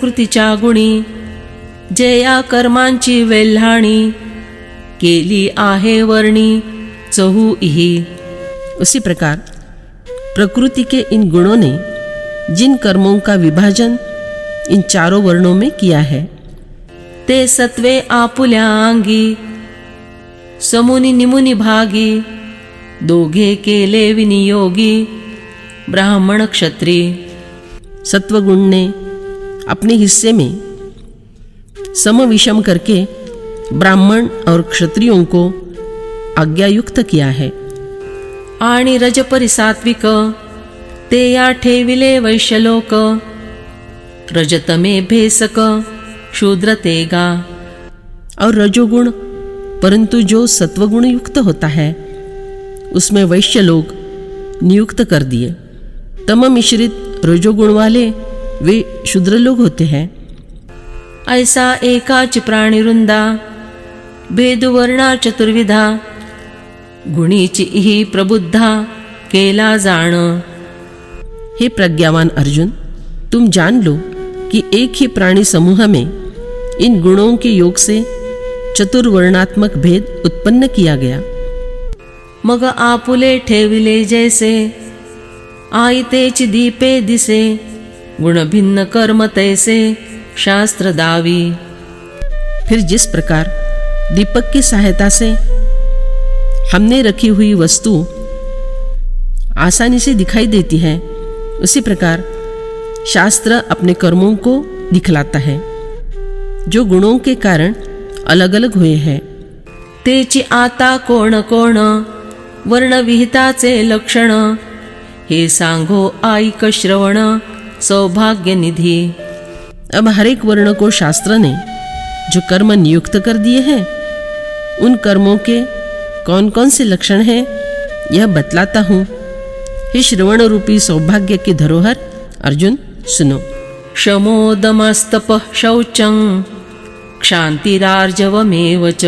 प्रकृतीच्या गुणी, जे या कर्मांची वेल्हाणी, केली आहे वर्णी चहू इही। उसी प्रकार प्रकृति के इन गुणों ने जिन कर्मों का विभाजन इन चारों वर्णों में किया है, ते सत्वे आपुल्या अंगी, समुनि निमुनि भागी, दोघे केले विनियोगी, ब्राह्मण क्षत्रिय। सत्वगुण ने अपने हिस्से में सम विषम करके ब्राह्मण और क्षत्रियों को आज्ञायुक्त किया है। आणि रजपरी सात्विक, ते या ठेविले वैश्यलोक, रजतमे भेसक शूद्र तेगा। और रजोगुण परंतु जो सत्वगुण युक्त होता है उसमें वैश्य लोग नियुक्त कर दिए। तम मिश्रित रजोगुण वाले वे शूद्र लोग होते हैं। ऐसा एकाच प्राणीवृंदा, भेदवर्णा चतुर्विधा, गुणीची ही प्रबुद्धा केला जाण। हे प्रज्ञावान अर्जुन, तुम जान लो कि एक ही प्राणी समूह में इन गुणों के योग से चतुर्वर्णात्मक भेद उत्पन्न किया गया। मग आपुले ठेविले जैसे, आयतेची दीपे दिसे, गुण भिन्न कर्म तैसे शास्त्र दावी। फिर जिस प्रकार दीपक की सहायता से हमने रखी हुई वस्तु आसानी से दिखाई देती है, उसी प्रकार शास्त्र अपने कर्मों को दिखलाता है जो गुणों के कारण अलग अलग हुए हैं। तेची आता कोण कोण, वर्ण विहिताचे लक्षण, हे सांगो ऐक श्रवण सौभाग्य निधि। अब हर एक वर्ण को शास्त्र ने जो कर्म नियुक्त कर दिए हैं, उन कर्मों के कौन कौन से लक्षण हैं यह बतलाता हूँ। हे श्रवण रूपी सौभाग्य की धरोहर अर्जुन, सुनो। शमोदमस्तप शौचं क्षान्तिरार्जवमेव च,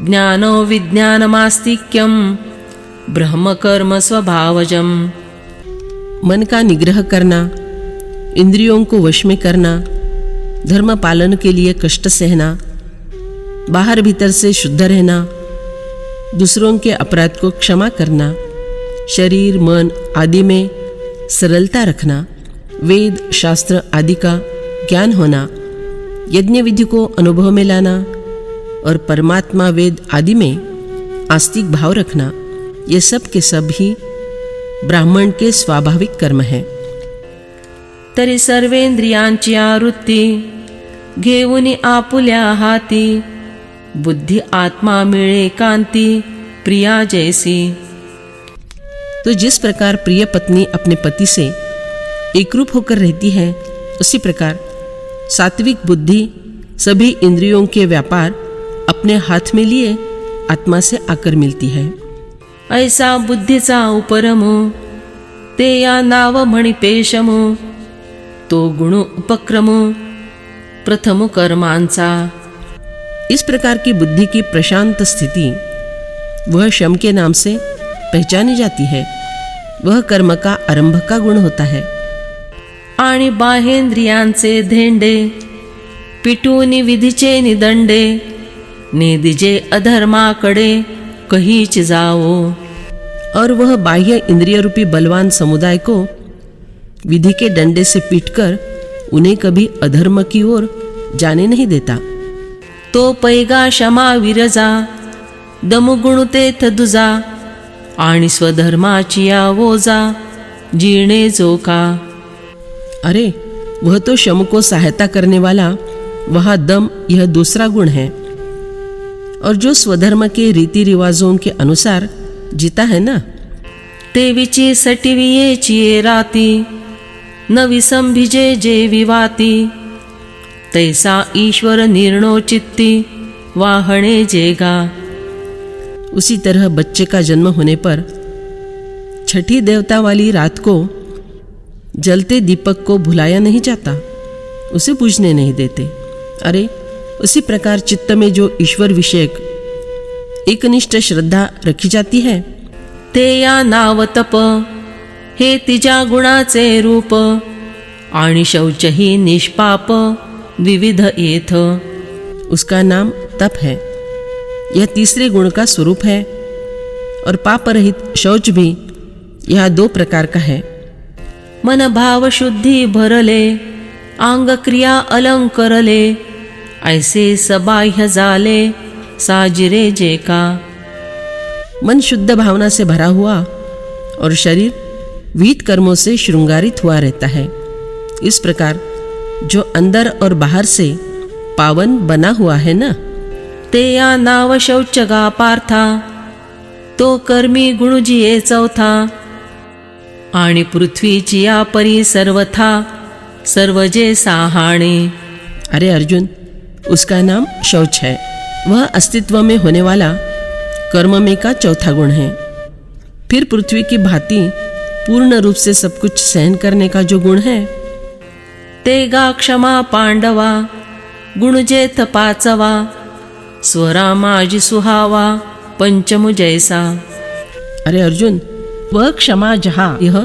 ज्ञानो विज्ञानमास्तिक्यं ब्रह्म कर्म स्वभावजम्। मन का निग्रह करना, इंद्रियों को वश में करना, धर्म पालन के लिए कष्ट सहना, बाहर भीतर से शुद्ध रहना, दूसरों के अपराध को क्षमा करना, शरीर मन आदि में सरलता रखना, वेद शास्त्र आदि का ज्ञान होना, यज्ञ विधि को अनुभव में लाना और परमात्मा वेद आदि में आस्तिक भाव रखना, ये सब के सब ही ब्राह्मण के स्वाभाविक कर्म है। तरी सर्वेंद्रियांची आवृत्ती, घेऊन आपुल्या हाती, बुद्धि आत्मा मिळे कांती, प्रिया जैसी। तो जिस प्रकार प्रिय पत्नी अपने पति से एकरूप होकर रहती है, उसी प्रकार सात्विक बुद्धि सभी इंद्रियों के व्यापार अपने हाथ में लिए आत्मा से आकर मिलती है। ऐसा बुद्धीचा उपरमो, ते या नाव म्हणी पेशमो, तो गुण उपक्रमो प्रथम कर्मांचा। इस प्रकार की बुद्धि की प्रशांत स्थिति वह शम के नाम से पहचानी जाती है। वह कर्म का आरंभ का गुण होता है। आणि बाहेंद्रियांचे धेंडे, पिटूनी विधीचे निदंडे, नेदिजे अधर्माकडे कहीच जाओ। और वह बाह्य इंद्रिय रूपी बलवान समुदाय को विधि के डंडे से पीटकर उन्हें कभी अधर्म की ओर जाने नहीं देता। तो पैगा क्षमा विरजा, दमगुण तेथ दुजा, आणि स्वधर्माची आवोजा जीणे जोका। अरे वह तो शम को सहायता करने वाला वहाँ दम यह दूसरा गुण है, और जो स्वधर्म के रीति रिवाजों के अनुसार जीता है ना, तेवीची सटिवियेची राती, न विसंभिजे जे विवाती, तैसा ईश्वर निर्णो चित्ती, वाहणे जेगा। उसी तरह बच्चे का जन्म होने पर छठी देवता वाली रात को जलते दीपक को भुलाया नहीं जाता, उसे बुझने नहीं देते। अरे उसी प्रकार चित्त में जो ईश्वर विषयक एकनिष्ठ श्रद्धा रखी जाती है, ते या नाव तप, हे तिजा गुणाचे रूप, आणि शौच ही निष्पाप विविध येथ। उसका नाम तप है। यह तीसरे गुण का स्वरूप है। और पाप रहित शौच भी यह 2 प्रकार का है। मन भाव शुद्धि भरले, अंग क्रिया अलंकरले, ऐसे सबाह्य जाले साजिरे जे का। मन शुद्ध भावना से भरा हुआ और शरीर विहित कर्मों से श्रृंगारित हुआ रहता है। इस प्रकार जो अंदर और बाहर से पावन बना हुआ है ना, ते या नाव शौच गा पार्था, तो कर्मी गुण जिये चौथा। आणि पृथ्वीची या परी सर्वथा सर्व जे साहाणे। अरे अर्जुन, उसका नाम शौच है। वह अस्तित्व में होने वाला कर्म में का चौथा गुण है। फिर पृथ्वी की भांति पूर्ण रूप से सब कुछ सहन करने का जो गुण है, तेगा क्षमा पांडवा, गुण जेथ पाचवा, स्वरामाजी सुहावा पंचमु जैसा। अरे अर्जुन, वह क्षमा जहा यह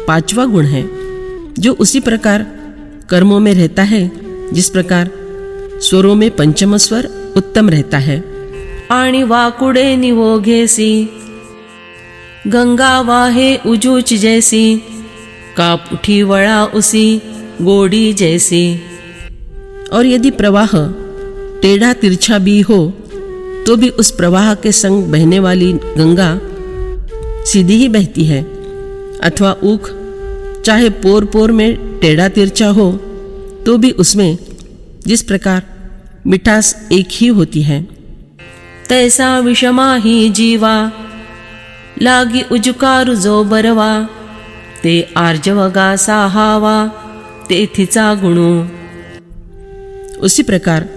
5वां गुण है, जो उसी प्रकार कर्मों में रहता है जिस प्रकार स्वरों में पंचम स्वर उत्तम रहता है। आणि वाकुडे निवोघेसी, गंगा वाहे उजूच जैसी, काप उठी वळा उसी गोडी जैसी। और यदि प्रवाह टेढ़ा तिरछा भी हो तो भी उस प्रवाह के संग बहने वाली गंगा सीधी ही बहती है, अथवा ऊख चाहे पोर पोर में टेढ़ा तिरछा हो तो भी उसमें जिस प्रकार मिठास एक ही होती है। तैसा विषमा ही जीवा, लागी उजुकारु जो बरवा, ते आर्जवगा साहावा तेथिचा गुणू। उसी प्रकार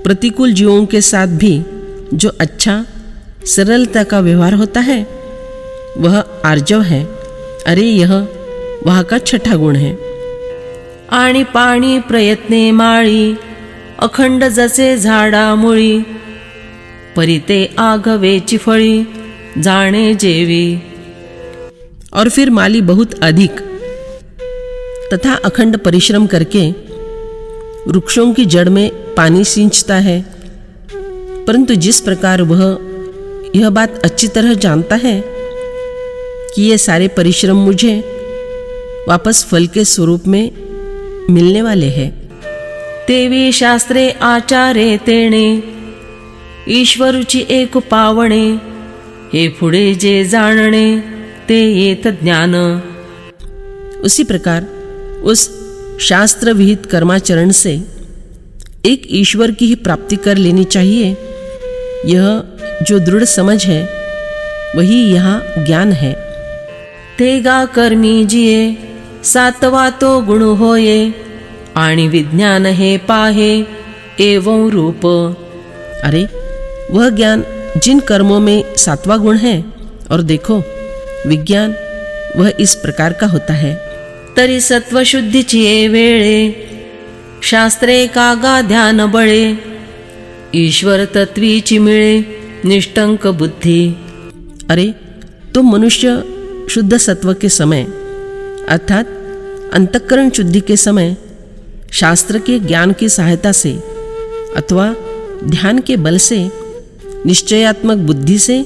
प्रतिकूल जीवों के साथ भी जो अच्छा सरलता का व्यवहार होता है वह आर्जव है। अरे यह वहाँ का 6ठा गुण है। आणि पाणी प्रयत्ने माळी, अखंड जसे झाडा मुळी, परिते आघवेची फळी जाणे जेवी। और फिर माली बहुत अधिक तथा अखंड परिश्रम करके वृक्षों की जड़ में पानी सींचता है, परंतु जिस प्रकार वह यह बात अच्छी तरह जानता है कि ये सारे परिश्रम मुझे वापस फल के स्वरूप में मिलने वाले हैं। तेवी शास्त्रे आचारे तेणे, ईश्वरुची एक पावणे, हे पुढे जे जाणणे ते येत ज्ञान। उसी प्रकार उस शास्त्र विहित कर्माचरण से एक ईश्वर की ही प्राप्ति कर लेनी चाहिए। यह जो दृढ़ समझ है वही यहाँ ज्ञान है। तेगा कर्मी जिये, सातवा तो गुण होये, आणि विज्ञान हे पाहे एवं रूप। अरे वह ज्ञान जिन कर्मों में 7वां गुण है, और देखो विज्ञान वह इस प्रकार का होता है। तरी सत्वशुद्धीची ये वेळे, शास्त्रे कागा ध्यान बळे, ईश्वर तत्वीची मिळे निष्टंक बुद्धि। अरे तो मनुष्य शुद्ध सत्व के समय अर्थात अंतःकरण शुद्धि के समय शास्त्र के ज्ञान की सहायता से अथवा ध्यान के बल से निश्चयात्मक बुद्धि से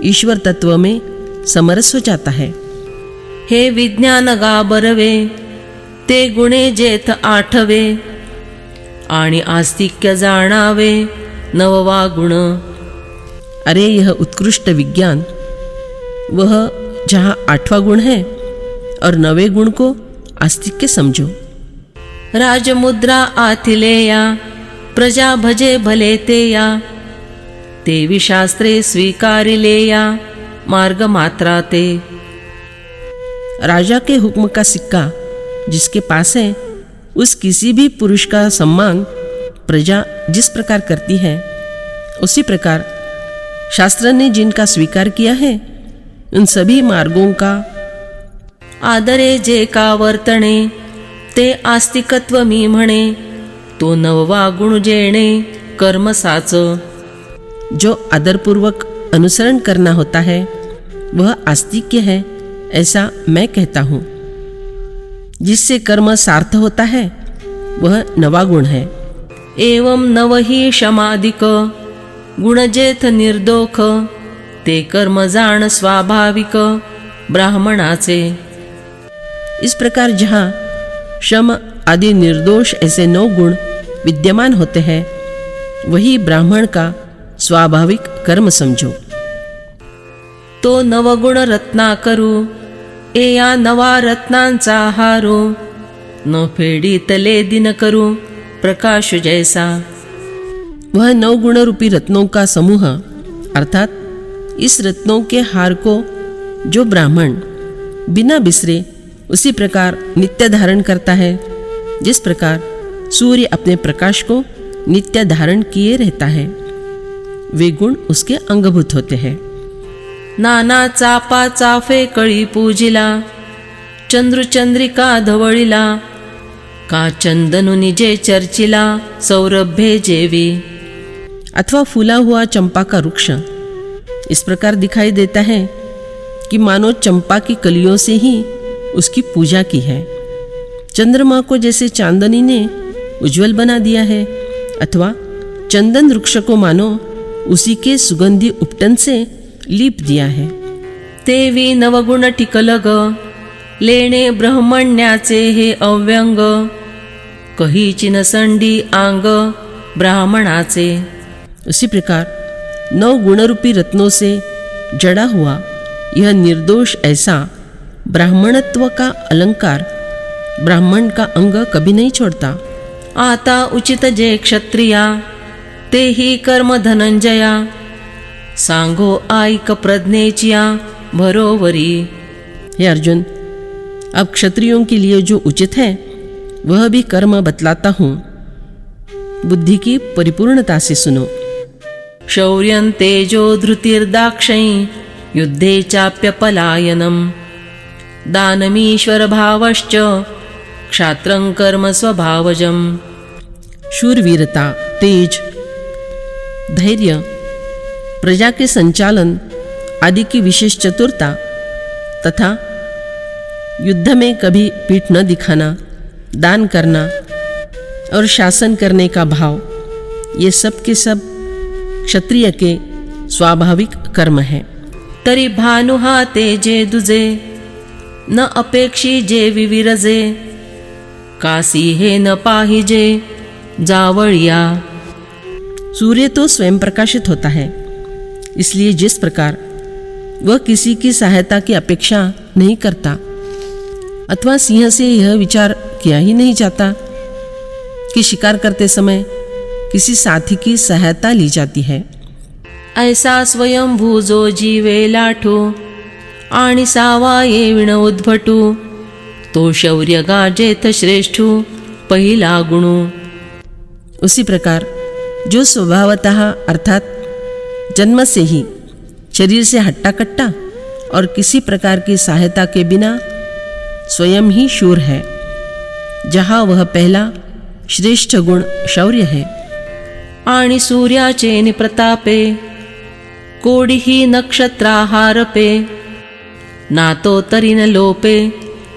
ईश्वर तत्व में समरस हो जाता है। हे विज्ञान गा बरवे, ते गुणे जेथ आठवे, आणि आस्तिक्य जाणावे नववा गुण। अरे यह उत्कृष्ट विज्ञान वह जहाँ 8वां गुण है और 9वें गुण को आस्तिक्य समझो। राजमुद्रा आथिलेया, प्रजा भजे भले तेया, तेवी शास्त्रे स्वीकारिलेया मार्ग मात्रा ते। राजा के हुक्म का सिक्का जिसके पास है, उस किसी भी पुरुष का सम्मान प्रजा जिस प्रकार करती है, उसी प्रकार शास्त्र ने जिनका स्वीकार किया है उन सभी मार्गों का आदरे जे का वर्तणे, ते आस्तिकत्व मी म्हणे, तो नववा गुण जेणे कर्म साच। जो आदरपूर्वक अनुसरण करना होता है वह आस्तिक्य है, ऐसा मैं कहता हूँ। जिससे कर्म सार्थ होता है वह नवा गुण है। एवं नवही क्षमादिक गुण जेथ निर्दोख ते कर्म जाण स्वाभाविक ब्राह्मणाचे। इस प्रकार जहाँ शम आदि निर्दोष ऐसे 9 गुण विद्यमान होते हैं वही ब्राह्मण का स्वाभाविक कर्म समझो। तो नवगुण रत्ना करू ए या नवा रत्नांचा हारो न फेडीतले दिन करू प्रकाश जैसा। वह 9 गुण रूपी रत्नों का समूह अर्थात इस रत्नों के हार को जो ब्राह्मण बिना बिसरे उसी प्रकार नित्य धारण करता है जिस प्रकार सूर्य अपने प्रकाश को नित्य धारण किए रहता है, वे गुण उसके अंगभूत होते हैं। नाना चापा चाफे कळी पूजिला चंद्रिका धवळिला का चंदनु निजे चर्चिला सौरभ्ये जेवी। अथवा फूला हुआ चंपा का वृक्ष इस प्रकार दिखाई देता है कि मानो चंपा की कलियों से ही उसकी पूजा की है। चंद्रमा को जैसे चांदनी ने उज्जवल बना दिया है, अथवा चंदन वृक्ष को मानो उसी के सुगंधी उपटन से लीप दिया है। तेवी नवगुण टिकलग लेणे ब्रह्मण्याचे हे अव्यंग कहीची नसंडी आंग ब्राह्मणाचे। उसी प्रकार 9 गुणरूपी रत्नों से जड़ा हुआ यह निर्दोष ऐसा ब्राह्मणत्व का अलंकार ब्राह्मण का अंग कभी नहीं छोड़ता। आता उचित जे क्षत्रिया ते ही कर्म धनंजया सांगो आईक प्रज्ञेचिया भरोवरी। हे अर्जुन, अब क्षत्रियों के लिए जो उचित है वह भी कर्म बतलाता हूँ, बुद्धि की परिपूर्णता से सुनो। शौर्यं तेजो धृतिर्दाक्षई युद्धे चाप्यपलायनम दानमीश्वर भावश्च क्षात्रं कर्म स्वभावजम। शूरवीरता, तेज, धैर्य, प्रजा के संचालन आदि की विशेष चतुरता तथा युद्ध में कभी पीठ न दिखाना, दान करना और शासन करने का भाव, ये सब के सब क्षत्रिय के स्वाभाविक कर्म है। तरी भानुहा तेजे दुजे न अपेक्षी जे विविरजे कासी हे न पाहिजे जावळिया। सूर्य तो स्वयं प्रकाशित होता है, इसलिए जिस प्रकार वह किसी की सहायता की अपेक्षा नहीं करता अथवा सिंह से यह विचार किया ही नहीं जाता कि शिकार करते समय किसी साथी की सहायता ली जाती है, ऐसा स्वयंभू जो जीवे लाठो आणि सावा येविण उद्भटू तो शौर्य गाजेथ श्रेष्ठू पहिला गुणू। उसी प्रकार जो स्वभावतः अर्थात जन्म से ही शरीर से हट्टा कट्टा और किसी प्रकार की सहायता के बिना स्वयं ही शूर है, जहाँ वह पहला श्रेष्ठ गुण शौर्य है। आणि सूर्याचे निप्रतापे कोडीही नक्षत्राहारपे नातो तरीन लोपे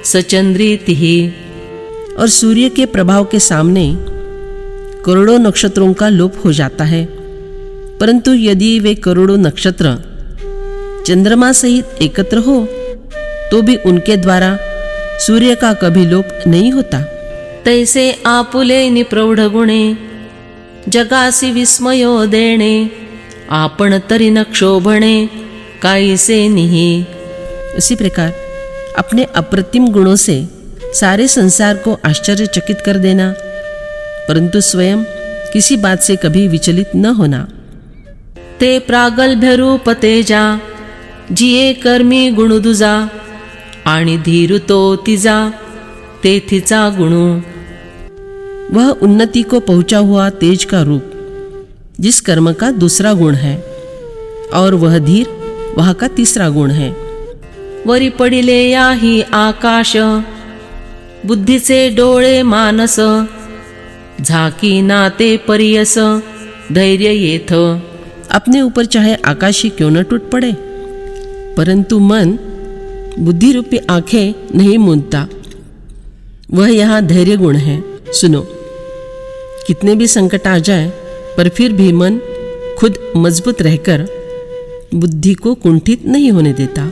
सचंद्रीतिही। और सूर्य के प्रभाव के सामने करोड़ों नक्षत्रों का लोप हो जाता है, परंतु यदि वे करोड़ों नक्षत्र चंद्रमा सहित एकत्र हो तो भी उनके द्वारा सूर्य का कभी लोप नहीं होता। तैसे आपुले निप्रौढ गुणे जगासी विस्मयो देणे आपण तरी न क्षोभणे काहीसे निही। उसी प्रकार अपने अप्रतिम गुणों से सारे संसार को आश्चर्यचकित कर देना, परंतु स्वयं किसी बात से कभी विचलित न होना। ते प्रागल्भ्य रूप तेजा जिये कर्मी गुण दुजा आणि धीरु तो तिजा तेथिचा गुणू। वह उन्नति को पहुंचा हुआ तेज का रूप जिस कर्म का दूसरा गुण है, और वह धीर वह का तीसरा गुण है। वरी पडिले याही आकाश बुद्धीचे डोळे मानस झाकी नाते परियस धैर्य येथ। अपने ऊपर चाहे आकाश ही क्यों न टूट पड़े, परंतु मन बुद्धि रूपी आंखें नहीं मूंदता। वह यहाँ धैर्य गुण है। सुनो, कितने भी संकट आ जाए पर फिर भी मन खुद मजबूत रहकर बुद्धि को कुंठित नहीं होने देता।